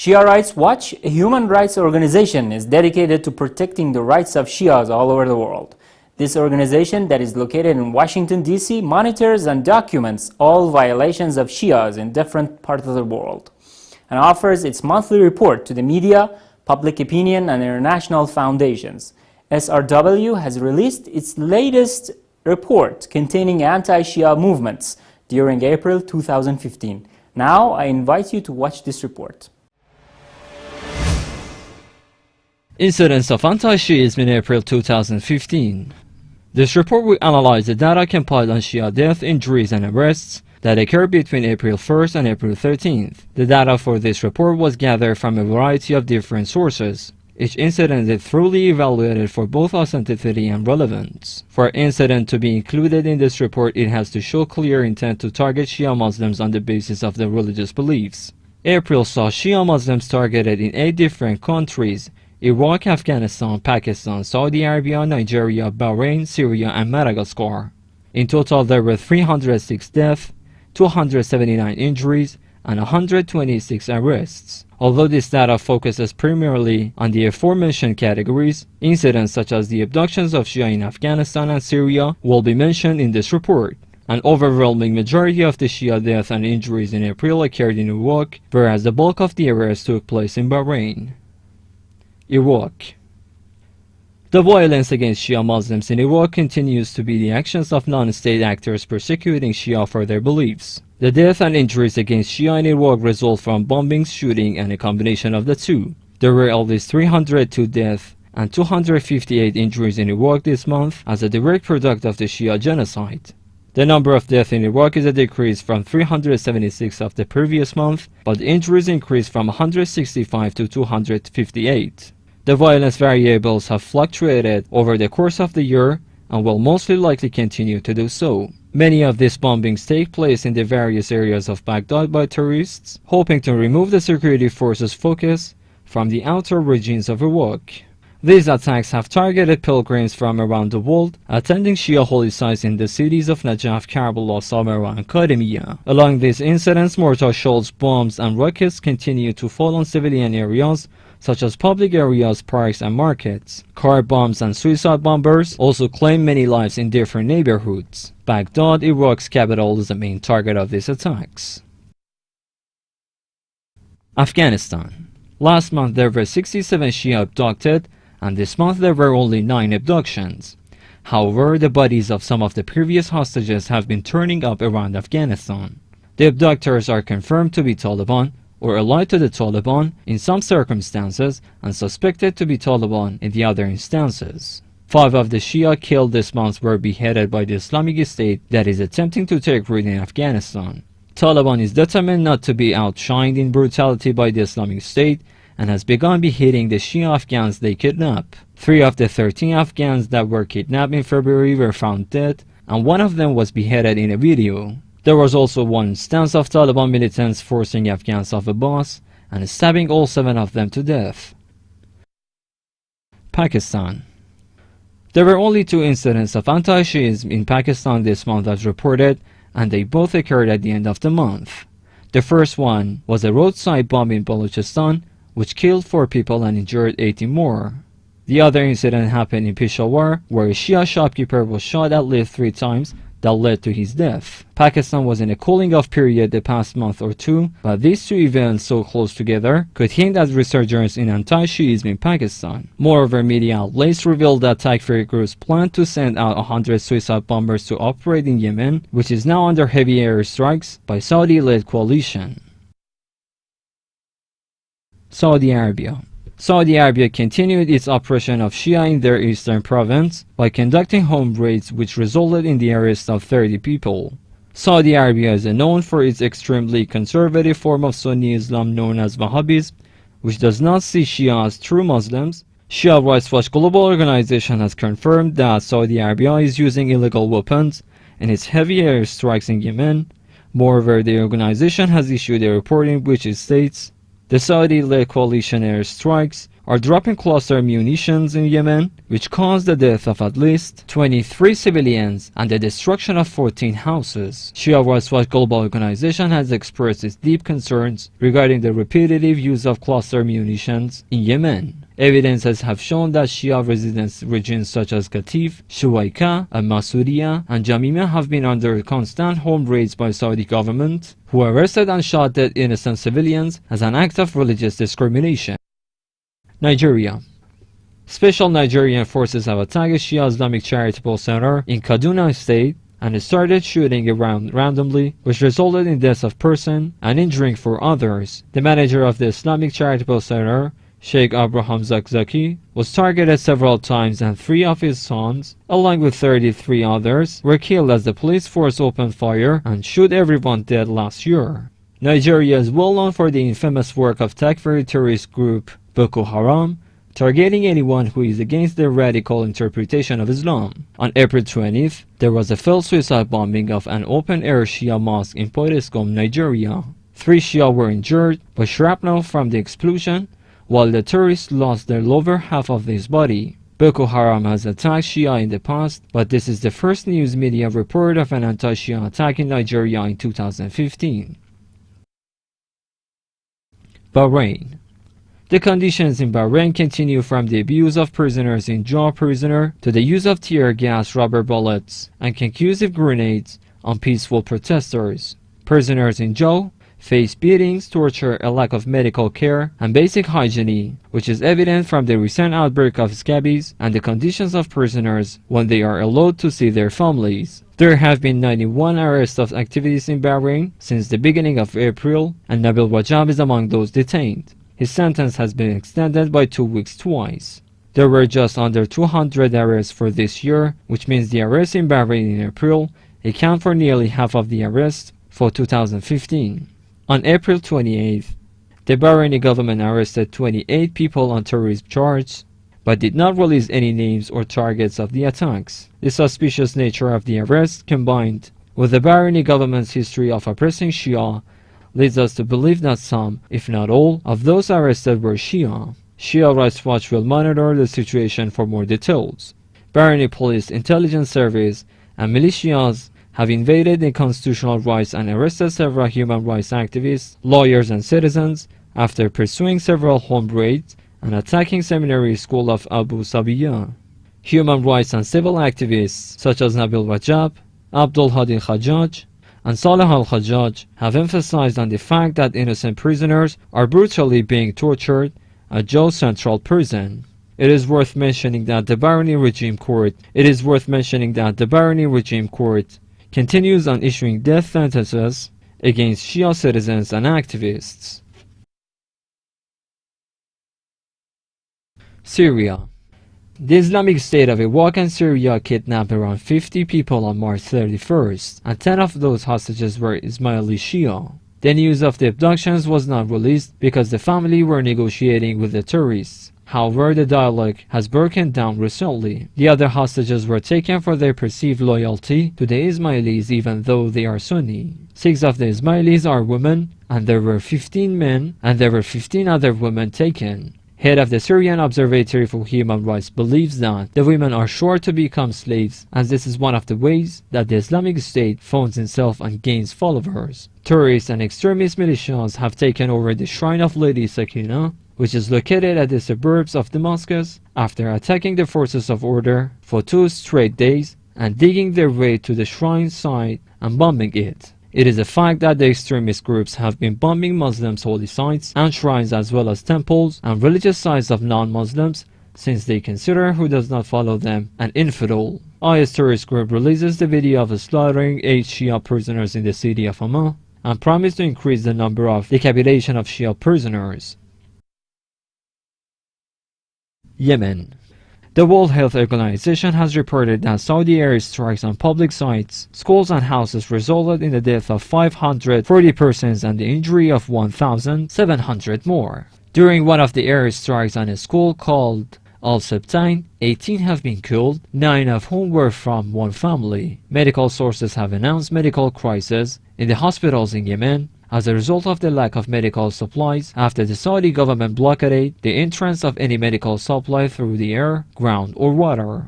Shia Rights Watch, a human rights organization, is dedicated to protecting the rights of Shias all over the world. This organization, that is located in Washington, D.C., monitors and documents all violations of Shias in different parts of the world and offers its monthly report to the media, public opinion, and international foundations. SRW has released its latest report containing anti-Shia movements during April 2015. Now, I invite you to watch this report. Incidents of anti-Shiism in April 2015. This report will analyze the data compiled on Shia death, injuries, and arrests that occurred between April 1st and April 13th. The data for this report was gathered from a variety of different sources. Each incident is thoroughly evaluated for both authenticity and relevance. For an incident to be included in this report, it has to show clear intent to target Shia Muslims on the basis of their religious beliefs. April saw Shia Muslims targeted in 8 different countries: Iraq, Afghanistan, Pakistan, Saudi Arabia, Nigeria, Bahrain, Syria, and Madagascar. In total, there were 306 deaths, 279 injuries, and 126 arrests. Although this data focuses primarily on the aforementioned categories, incidents such as the abductions of Shia in Afghanistan and Syria will be mentioned in this report. An overwhelming majority of the Shia deaths and injuries in April occurred in Iraq, whereas the bulk of the arrests took place in Bahrain. Iraq. The violence against Shia Muslims in Iraq continues to be the actions of non-state actors persecuting Shia for their beliefs. The death and injuries against Shia in Iraq result from bombings, shooting, and a combination of the two. There were at least 302 deaths and 258 injuries in Iraq this month as a direct product of the Shia genocide. The number of deaths in Iraq is a decrease from 376 of the previous month, but the injuries increased from 165 to 258. The violence variables have fluctuated over the course of the year and will mostly likely continue to do so. Many of these bombings take place in the various areas of Baghdad by terrorists, hoping to remove the security forces' focus from the outer regions of Iraq. These attacks have targeted pilgrims from around the world attending Shia holy sites in the cities of Najaf, Karbala, Samarra, and Qadimiyya. Along these incidents, mortar shells, bombs, and rockets continue to fall on civilian areas such as public areas, parks, and markets. Car bombs and suicide bombers also claim many lives in different neighborhoods. Baghdad, Iraq's capital, is the main target of these attacks. Afghanistan. Last month there were 67 Shia abducted, and this month there were only 9 abductions. However, the bodies of some of the previous hostages have been turning up around Afghanistan. The abductors are confirmed to be Taliban, or allied to the Taliban in some circumstances, and suspected to be Taliban in the other instances. 5 of the Shia killed this month were beheaded by the Islamic State that is attempting to take root in Afghanistan. Taliban is determined not to be outshined in brutality by the Islamic State and has begun beheading the Shia Afghans they kidnap. 3 of the 13 Afghans that were kidnapped in February were found dead, and 1 of them was beheaded in a video. There was also one instance of Taliban militants forcing Afghans off a bus and stabbing all 7 of them to death. Pakistan. There were only 2 incidents of anti-Shiism in Pakistan this month as reported, and they both occurred at the end of the month. The first one was a roadside bomb in Balochistan, which killed 4 people and injured 80 more. The other incident happened in Peshawar, where a Shia shopkeeper was shot at least 3 times that led to his death. Pakistan was in a cooling off period the past month or 2, but these 2 events so close together could hint at resurgence in anti-Shiism in Pakistan. Moreover, media outlets revealed that Takfiri groups planned to send out 100 suicide bombers to operate in Yemen, which is now under heavy airstrikes by Saudi-led coalition. Saudi Arabia. Saudi Arabia continued its oppression of Shia in their eastern province by conducting home raids which resulted in the arrest of 30 people. Saudi Arabia is known for its extremely conservative form of Sunni Islam known as Wahhabism, which does not see Shia as true Muslims. Shia Rights Watch global organization has confirmed that Saudi Arabia is using illegal weapons in its heavy airstrikes in Yemen. Moreover, the organization has issued a report in which it states, "The Saudi-led coalition airstrikes are dropping cluster munitions in Yemen, which caused the death of at least 23 civilians and the destruction of 14 houses. Shia Rights Watch Global Organization has expressed its deep concerns regarding the repetitive use of cluster munitions in Yemen. Evidences have shown that Shia residence regions such as Qatif, Shuwaika, Al-Masuriya, and Jamima have been under constant home raids by Saudi government, who arrested and shot dead innocent civilians as an act of religious discrimination. Nigeria. Special Nigerian forces have attacked a Shia Islamic charitable center in Kaduna State and started shooting around randomly, which resulted in deaths of person and injuring for others. The manager of the Islamic charitable center, Sheikh Abraham Zakzaki, was targeted several times and 3 of his sons, along with 33 others, were killed as the police force opened fire and shot everyone dead last year. Nigeria is well known for the infamous work of Takfiri terrorist group Boko Haram, targeting anyone who is against their radical interpretation of Islam. On April 20th, there was a failed suicide bombing of an open-air Shia mosque in Potiskum, Nigeria. 3 Shia were injured by shrapnel from the explosion, while the terrorists lost their lower half of his body. Boko Haram has attacked Shia in the past, but this is the first news media report of an anti-Shia attack in Nigeria in 2015. Bahrain. The conditions in Bahrain continue from the abuse of prisoners in jail prisoner to the use of tear gas, rubber bullets, and concussive grenades on peaceful protesters. Prisoners in jail face beatings, torture, a lack of medical care, and basic hygiene, which is evident from the recent outbreak of scabies and the conditions of prisoners when they are allowed to see their families. There have been 91 arrests of activists in Bahrain since the beginning of April, and Nabil Rajab is among those detained. His sentence has been extended by 2 weeks twice. There were just under 200 arrests for this year, which means the arrests in Bahrain in April account for nearly half of the arrests for 2015. On April 28th, the Bahraini government arrested 28 people on terrorist charges, but did not release any names or targets of the attacks. The suspicious nature of the arrests, combined with the Bahraini government's history of oppressing Shia, leads us to believe that some, if not all, of those arrested were Shia. Shia Rights Watch will monitor the situation for more details. Bahraini Police Intelligence Service and militias have invaded the constitutional rights and arrested several human rights activists, lawyers and citizens after pursuing several home raids and attacking seminary school of Abu Sabiya. Human rights and civil activists such as Nabil Rajab, Abdul Hadi Khajaj, and Saleh al-Khajaj have emphasized on the fact that innocent prisoners are brutally being tortured at Jos Central Prison. It is worth mentioning that the Bahraini regime court continues on issuing death sentences against Shia citizens and activists. Syria. The Islamic State of Iraq and Syria kidnapped around 50 people on March 31st, and 10 of those hostages were Ismaili Shia. The news of the abductions was not released because the family were negotiating with the terrorists. However, the dialogue has broken down recently. The other hostages were taken for their perceived loyalty to the Ismailis even though they are Sunni. 6 of the Ismailis are women, and there were 15 men, and there were 15 other women taken. Head of the Syrian Observatory for Human Rights believes that the women are sure to become slaves, as this is one of the ways that the Islamic State funds itself and gains followers. Terrorists and extremist militias have taken over the shrine of Lady Sakina, which is located at the suburbs of Damascus, after attacking the forces of order for 2 straight days and digging their way to the shrine site and bombing it. It is a fact that the extremist groups have been bombing Muslims' holy sites and shrines as well as temples and religious sites of non-Muslims, since they consider who does not follow them an infidel. IS terrorist group releases the video of slaughtering 8 Shia prisoners in the city of Hama and promised to increase the number of decapitation of Shia prisoners. Yemen. The World Health Organization has reported that Saudi airstrikes on public sites, schools and houses resulted in the death of 540 persons and the injury of 1,700 more. During one of the airstrikes on a school called Al-Septain, 18 have been killed, 9 of whom were from one family. Medical sources have announced medical crisis in the hospitals in Yemen as a result of the lack of medical supplies after the Saudi government blockaded the entrance of any medical supply through the air, ground or water.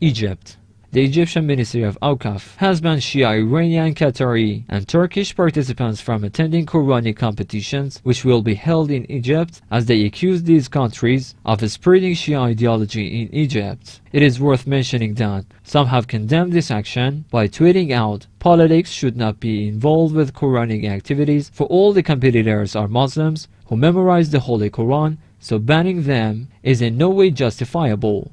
Egypt. The Egyptian Ministry of Awqaf has banned Shia Iranian, Qatari and Turkish participants from attending Quranic competitions which will be held in Egypt, as they accuse these countries of spreading Shia ideology in Egypt. It is worth mentioning that some have condemned this action by tweeting out, "Politics should not be involved with Quranic activities, for all the competitors are Muslims who memorize the Holy Quran, so banning them is in no way justifiable."